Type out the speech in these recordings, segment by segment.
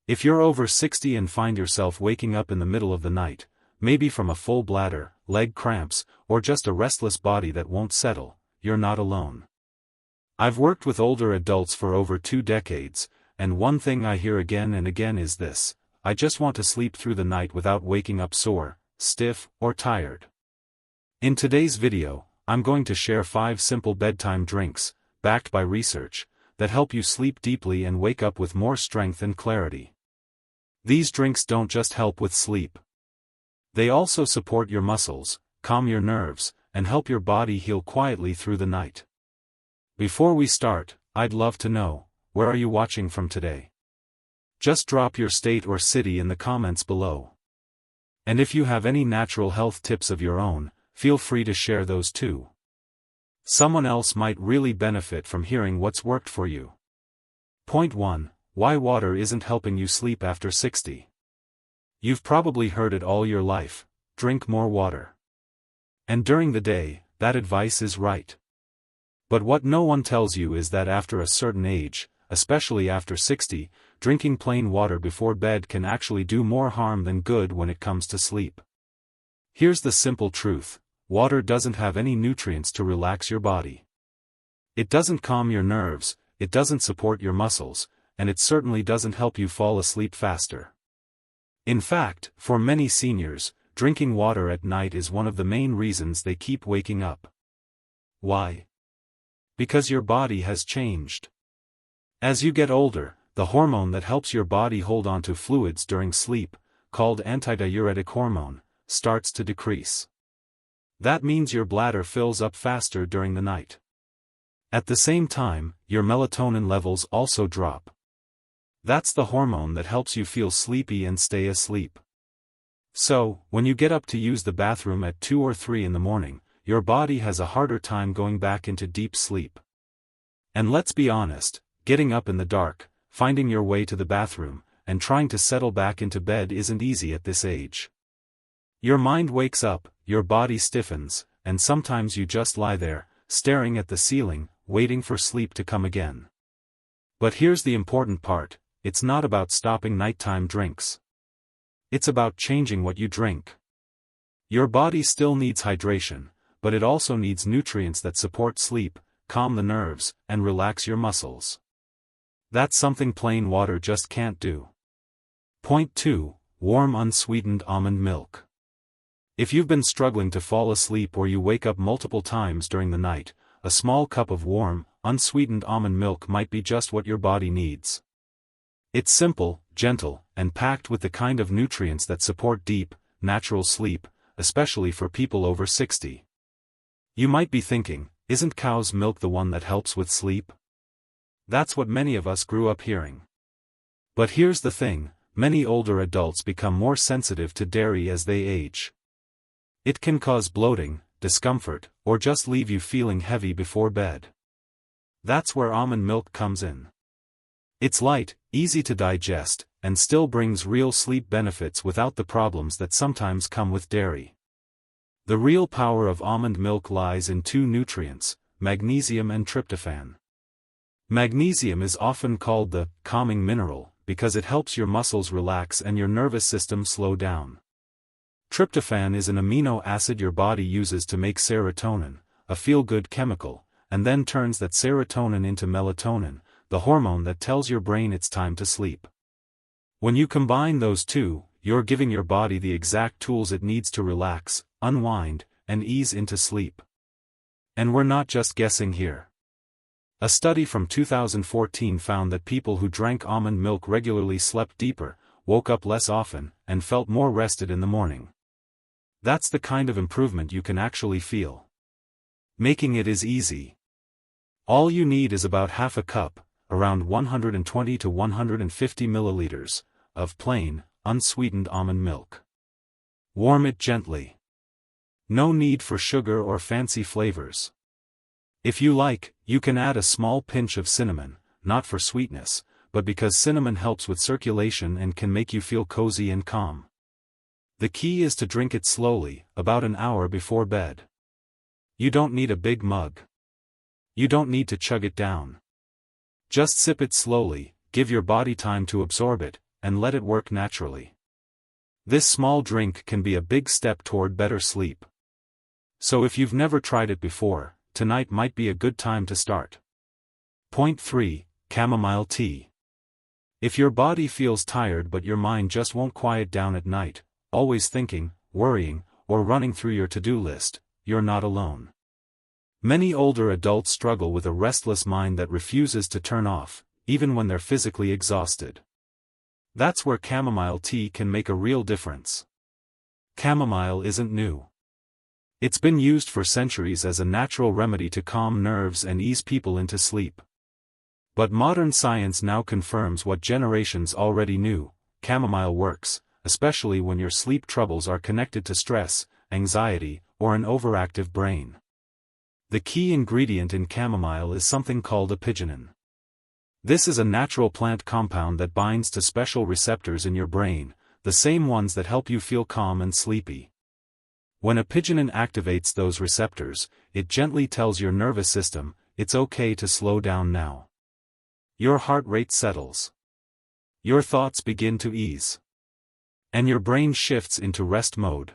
If you're over 60 and find yourself waking up in the middle of the night, maybe from a full bladder, leg cramps, or just a restless body that won't settle, you're not alone. I've worked with older adults for over 2 decades, and one thing I hear again and again is this: I just want to sleep through the night without waking up sore, stiff, or tired. In today's video, I'm going to share 5 simple bedtime drinks, backed by research, that help you sleep deeply and wake up with more strength and clarity. These drinks don't just help with sleep. They also support your muscles, calm your nerves, and help your body heal quietly through the night. Before we start, I'd love to know, where are you watching from today? Just drop your state or city in the comments below. And if you have any natural health tips of your own, feel free to share those too. Someone else might really benefit from hearing what's worked for you. Point 1. Why water isn't helping you sleep after 60. You've probably heard it all your life: drink more water. And during the day, that advice is right. But what no one tells you is that after a certain age, especially after 60, drinking plain water before bed can actually do more harm than good when it comes to sleep. Here's the simple truth: water doesn't have any nutrients to relax your body. It doesn't calm your nerves, it doesn't support your muscles, and it certainly doesn't help you fall asleep faster. In fact, for many seniors, drinking water at night is one of the main reasons they keep waking up. Why? Because your body has changed. As you get older, the hormone that helps your body hold on to fluids during sleep, called antidiuretic hormone, starts to decrease. That means your bladder fills up faster during the night. At the same time, your melatonin levels also drop. That's the hormone that helps you feel sleepy and stay asleep. So, when you get up to use the bathroom at 2 or 3 in the morning, your body has a harder time going back into deep sleep. And let's be honest, getting up in the dark, finding your way to the bathroom, and trying to settle back into bed isn't easy at this age. Your mind wakes up, your body stiffens, and sometimes you just lie there, staring at the ceiling, waiting for sleep to come again. But here's the important part: it's not about stopping nighttime drinks. It's about changing what you drink. Your body still needs hydration, but it also needs nutrients that support sleep, calm the nerves, and relax your muscles. That's something plain water just can't do. Point 2. Warm unsweetened almond milk. If you've been struggling to fall asleep or you wake up multiple times during the night, a small cup of warm, unsweetened almond milk might be just what your body needs. It's simple, gentle, and packed with the kind of nutrients that support deep, natural sleep, especially for people over 60. You might be thinking, isn't cow's milk the one that helps with sleep? That's what many of us grew up hearing. But here's the thing: many older adults become more sensitive to dairy as they age. It can cause bloating, discomfort, or just leave you feeling heavy before bed. That's where almond milk comes in. It's light, easy to digest, and still brings real sleep benefits without the problems that sometimes come with dairy. The real power of almond milk lies in 2 nutrients, magnesium and tryptophan. Magnesium is often called the calming mineral because it helps your muscles relax and your nervous system slow down. Tryptophan is an amino acid your body uses to make serotonin, a feel-good chemical, and then turns that serotonin into melatonin, the hormone that tells your brain it's time to sleep. When you combine those two, you're giving your body the exact tools it needs to relax, unwind, and ease into sleep. And we're not just guessing here. A study from 2014 found that people who drank almond milk regularly slept deeper, woke up less often, and felt more rested in the morning. That's the kind of improvement you can actually feel. Making it is easy. All you need is about half a cup, around 120 to 150 milliliters, of plain, unsweetened almond milk. Warm it gently. No need for sugar or fancy flavors. If you like, you can add a small pinch of cinnamon, not for sweetness, but because cinnamon helps with circulation and can make you feel cozy and calm. The key is to drink it slowly, about an hour before bed. You don't need a big mug. You don't need to chug it down. Just sip it slowly, give your body time to absorb it, and let it work naturally. This small drink can be a big step toward better sleep. So if you've never tried it before, tonight might be a good time to start. Point 3. Chamomile tea. If your body feels tired but your mind just won't quiet down at night, always thinking, worrying, or running through your to-do list, you're not alone. Many older adults struggle with a restless mind that refuses to turn off, even when they're physically exhausted. That's where chamomile tea can make a real difference. Chamomile isn't new. It's been used for centuries as a natural remedy to calm nerves and ease people into sleep. But modern science now confirms what generations already knew: chamomile works, especially when your sleep troubles are connected to stress, anxiety, or an overactive brain. The key ingredient in chamomile is something called apigenin. This is a natural plant compound that binds to special receptors in your brain, the same ones that help you feel calm and sleepy. When apigenin activates those receptors, it gently tells your nervous system, it's okay to slow down now. Your heart rate settles. Your thoughts begin to ease. And your brain shifts into rest mode.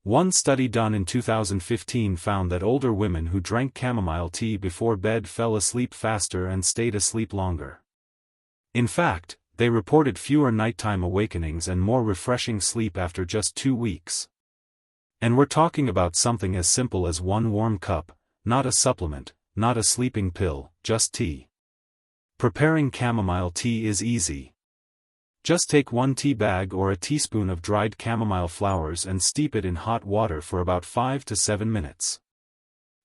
One study done in 2015 found that older women who drank chamomile tea before bed fell asleep faster and stayed asleep longer. In fact, they reported fewer nighttime awakenings and more refreshing sleep after just 2 weeks. And we're talking about something as simple as one warm cup, not a supplement, not a sleeping pill, just tea. Preparing chamomile tea is easy. Just take 1 tea bag or a teaspoon of dried chamomile flowers and steep it in hot water for about 5 to 7 minutes.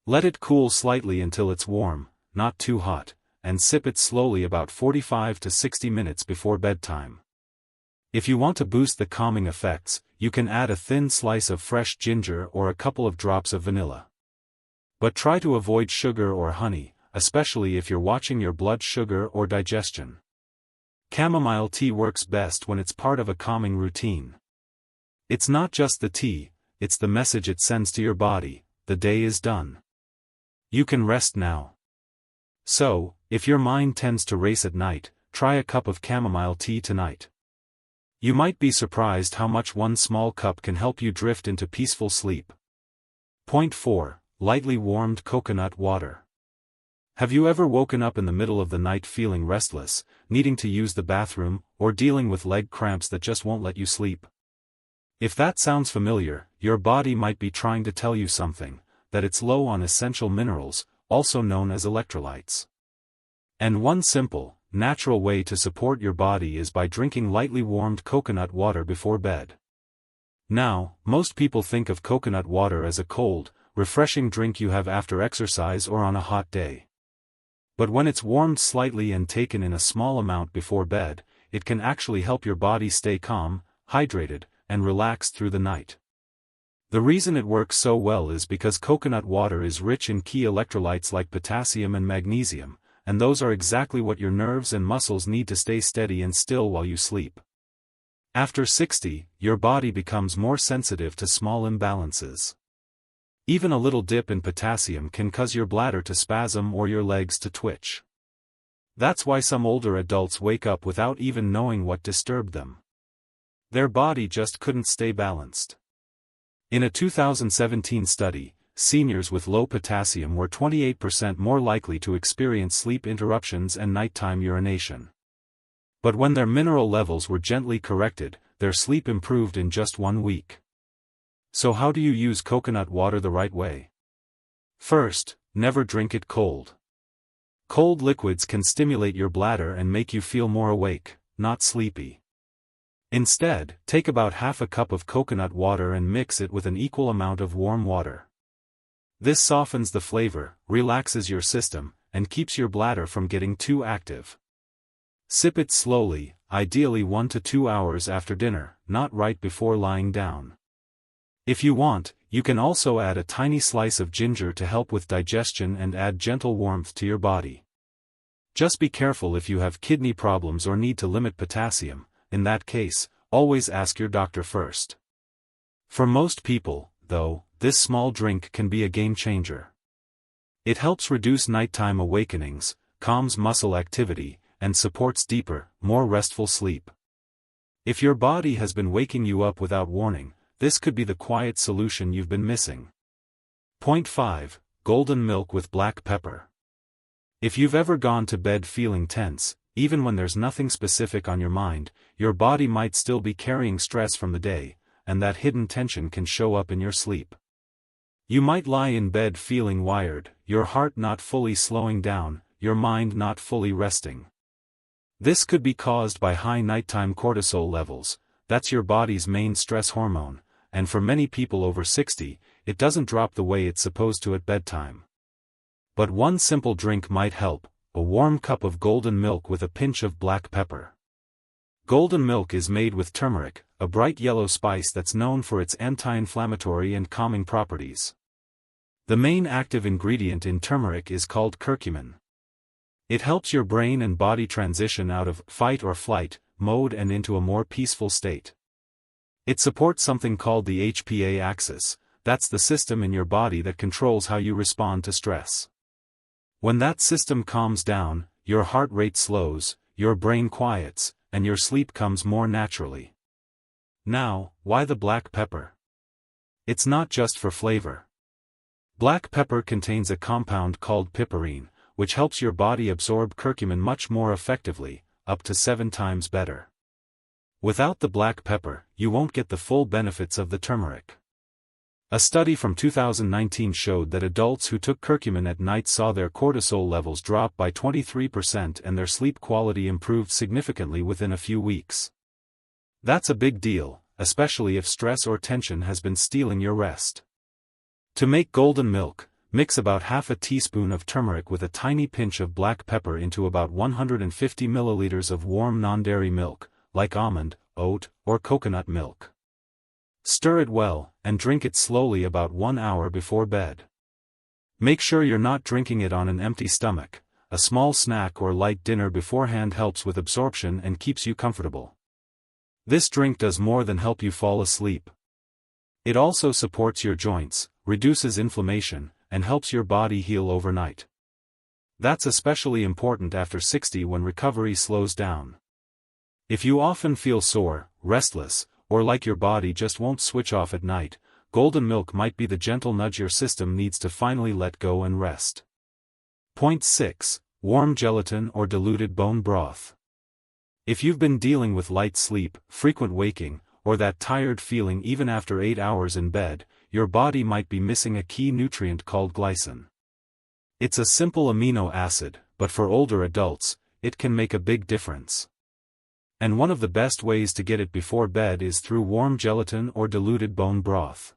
Let it cool slightly until it's warm, not too hot, and sip it slowly about 45 to 60 minutes before bedtime. If you want to boost the calming effects, you can add a thin slice of fresh ginger or a couple of drops of vanilla. But try to avoid sugar or honey, especially if you're watching your blood sugar or digestion. Chamomile tea works best when it's part of a calming routine. It's not just the tea, it's the message it sends to your body: the day is done. You can rest now. So, if your mind tends to race at night, try a cup of chamomile tea tonight. You might be surprised how much one small cup can help you drift into peaceful sleep. Point 4. Lightly warmed coconut water. Have you ever woken up in the middle of the night feeling restless, needing to use the bathroom, or dealing with leg cramps that just won't let you sleep? If that sounds familiar, your body might be trying to tell you something, that it's low on essential minerals, also known as electrolytes. And one simple, natural way to support your body is by drinking lightly warmed coconut water before bed. Now, most people think of coconut water as a cold, refreshing drink you have after exercise or on a hot day. But when it's warmed slightly and taken in a small amount before bed, it can actually help your body stay calm, hydrated, and relaxed through the night. The reason it works so well is because coconut water is rich in key electrolytes like potassium and magnesium, and those are exactly what your nerves and muscles need to stay steady and still while you sleep. After 60, your body becomes more sensitive to small imbalances. Even a little dip in potassium can cause your bladder to spasm or your legs to twitch. That's why some older adults wake up without even knowing what disturbed them. Their body just couldn't stay balanced. In a 2017 study, seniors with low potassium were 28% more likely to experience sleep interruptions and nighttime urination. But when their mineral levels were gently corrected, their sleep improved in just 1 week. So how do you use coconut water the right way? First, never drink it cold. Cold liquids can stimulate your bladder and make you feel more awake, not sleepy. Instead, take about half a cup of coconut water and mix it with an equal amount of warm water. This softens the flavor, relaxes your system, and keeps your bladder from getting too active. Sip it slowly, ideally 1 to 2 hours after dinner, not right before lying down. If you want, you can also add a tiny slice of ginger to help with digestion and add gentle warmth to your body. Just be careful if you have kidney problems or need to limit potassium. In that case, always ask your doctor first. For most people, though, this small drink can be a game changer. It helps reduce nighttime awakenings, calms muscle activity, and supports deeper, more restful sleep. If your body has been waking you up without warning, this could be the quiet solution you've been missing. Point 5. Golden milk with black pepper. If you've ever gone to bed feeling tense, even when there's nothing specific on your mind, your body might still be carrying stress from the day, and that hidden tension can show up in your sleep. You might lie in bed feeling wired, your heart not fully slowing down, your mind not fully resting. This could be caused by high nighttime cortisol levels, that's your body's main stress hormone, and for many people over 60, it doesn't drop the way it's supposed to at bedtime. But one simple drink might help: a warm cup of golden milk with a pinch of black pepper. Golden milk is made with turmeric, a bright yellow spice that's known for its anti-inflammatory and calming properties. The main active ingredient in turmeric is called curcumin. It helps your brain and body transition out of fight or flight mode and into a more peaceful state. It supports something called the HPA axis, that's the system in your body that controls how you respond to stress. When that system calms down, your heart rate slows, your brain quiets, and your sleep comes more naturally. Now, why the black pepper? It's not just for flavor. Black pepper contains a compound called piperine, which helps your body absorb curcumin much more effectively, up to 7 times better. Without the black pepper, you won't get the full benefits of the turmeric. A study from 2019 showed that adults who took curcumin at night saw their cortisol levels drop by 23% and their sleep quality improved significantly within a few weeks. That's a big deal, especially if stress or tension has been stealing your rest. To make golden milk, mix about half a teaspoon of turmeric with a tiny pinch of black pepper into about 150 milliliters of warm non-dairy milk, like almond, oat, or coconut milk. Stir it well, and drink it slowly about 1 hour before bed. Make sure you're not drinking it on an empty stomach. A small snack or light dinner beforehand helps with absorption and keeps you comfortable. This drink does more than help you fall asleep. It also supports your joints, reduces inflammation, and helps your body heal overnight. That's especially important after 60 when recovery slows down. If you often feel sore, restless, or like your body just won't switch off at night, golden milk might be the gentle nudge your system needs to finally let go and rest. Point 6. Warm gelatin or diluted bone broth. If you've been dealing with light sleep, frequent waking, or that tired feeling even after 8 hours in bed, your body might be missing a key nutrient called glycine. It's a simple amino acid, but for older adults, it can make a big difference. And one of the best ways to get it before bed is through warm gelatin or diluted bone broth.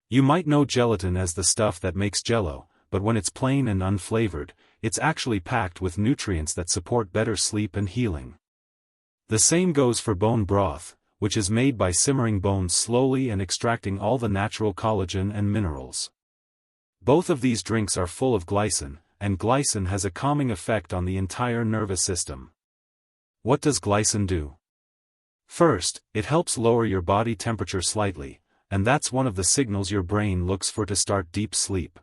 You might know gelatin as the stuff that makes jello, but when it's plain and unflavored, it's actually packed with nutrients that support better sleep and healing. The same goes for bone broth, which is made by simmering bones slowly and extracting all the natural collagen and minerals. Both of these drinks are full of glycine, and glycine has a calming effect on the entire nervous system. What does glycine do? First, it helps lower your body temperature slightly, and that's one of the signals your brain looks for to start deep sleep.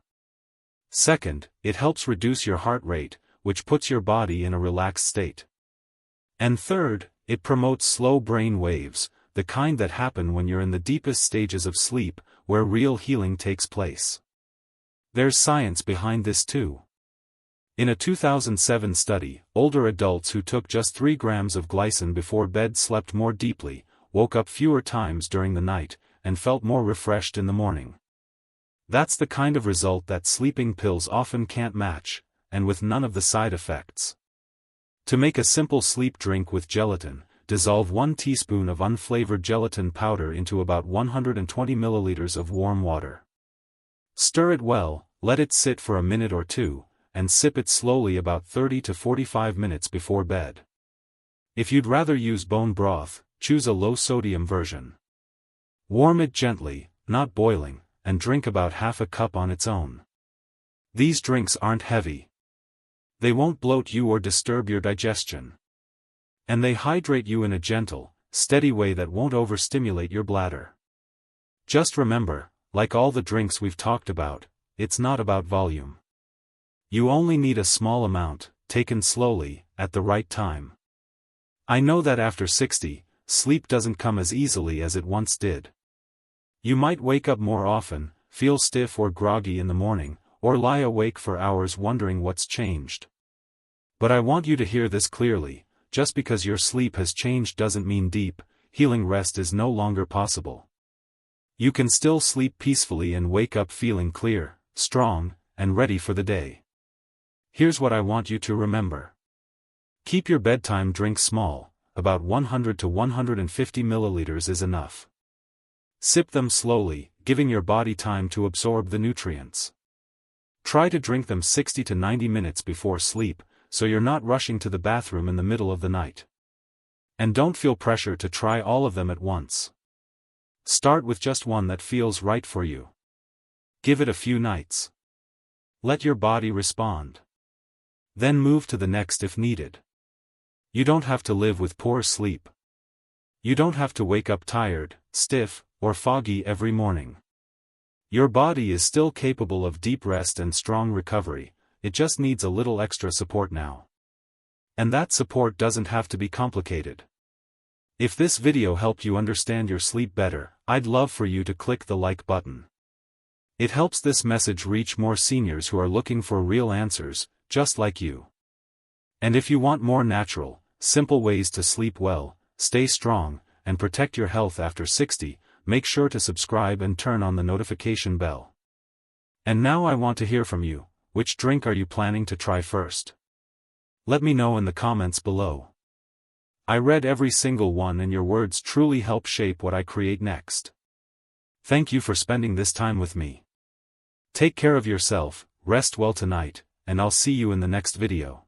Second, it helps reduce your heart rate, which puts your body in a relaxed state. And third, it promotes slow brain waves, the kind that happen when you're in the deepest stages of sleep, where real healing takes place. There's science behind this too. In a 2007 study, older adults who took just 3 grams of glycine before bed slept more deeply, woke up fewer times during the night, and felt more refreshed in the morning. That's the kind of result that sleeping pills often can't match, and with none of the side effects. To make a simple sleep drink with gelatin, dissolve 1 teaspoon of unflavored gelatin powder into about 120 milliliters of warm water. Stir it well, let it sit for a minute or two, and sip it slowly about 30 to 45 minutes before bed. If you'd rather use bone broth, choose a low-sodium version. Warm it gently, not boiling, and drink about half a cup on its own. These drinks aren't heavy. They won't bloat you or disturb your digestion. And they hydrate you in a gentle, steady way that won't overstimulate your bladder. Just remember, like all the drinks we've talked about, it's not about volume. You only need a small amount, taken slowly, at the right time. I know that after 60, sleep doesn't come as easily as it once did. You might wake up more often, feel stiff or groggy in the morning, or lie awake for hours wondering what's changed. But I want you to hear this clearly: just because your sleep has changed doesn't mean deep, healing rest is no longer possible. You can still sleep peacefully and wake up feeling clear, strong, and ready for the day. Here's what I want you to remember. Keep your bedtime drink small, about 100 to 150 milliliters is enough. Sip them slowly, giving your body time to absorb the nutrients. Try to drink them 60 to 90 minutes before sleep, so you're not rushing to the bathroom in the middle of the night. And don't feel pressure to try all of them at once. Start with just one that feels right for you. Give it a few nights. Let your body respond. Then move to the next if needed. You don't have to live with poor sleep. You don't have to wake up tired, stiff, or foggy every morning. Your body is still capable of deep rest and strong recovery, it just needs a little extra support now. And that support doesn't have to be complicated. If this video helped you understand your sleep better, I'd love for you to click the like button. It helps this message reach more seniors who are looking for real answers, just like you. And if you want more natural, simple ways to sleep well, stay strong, and protect your health after 60, make sure to subscribe and turn on the notification bell. And now I want to hear from you. Which drink are you planning to try first? Let me know in the comments below. I read every single one and your words truly help shape what I create next. Thank you for spending this time with me. Take care of yourself, rest well tonight, and I'll see you in the next video.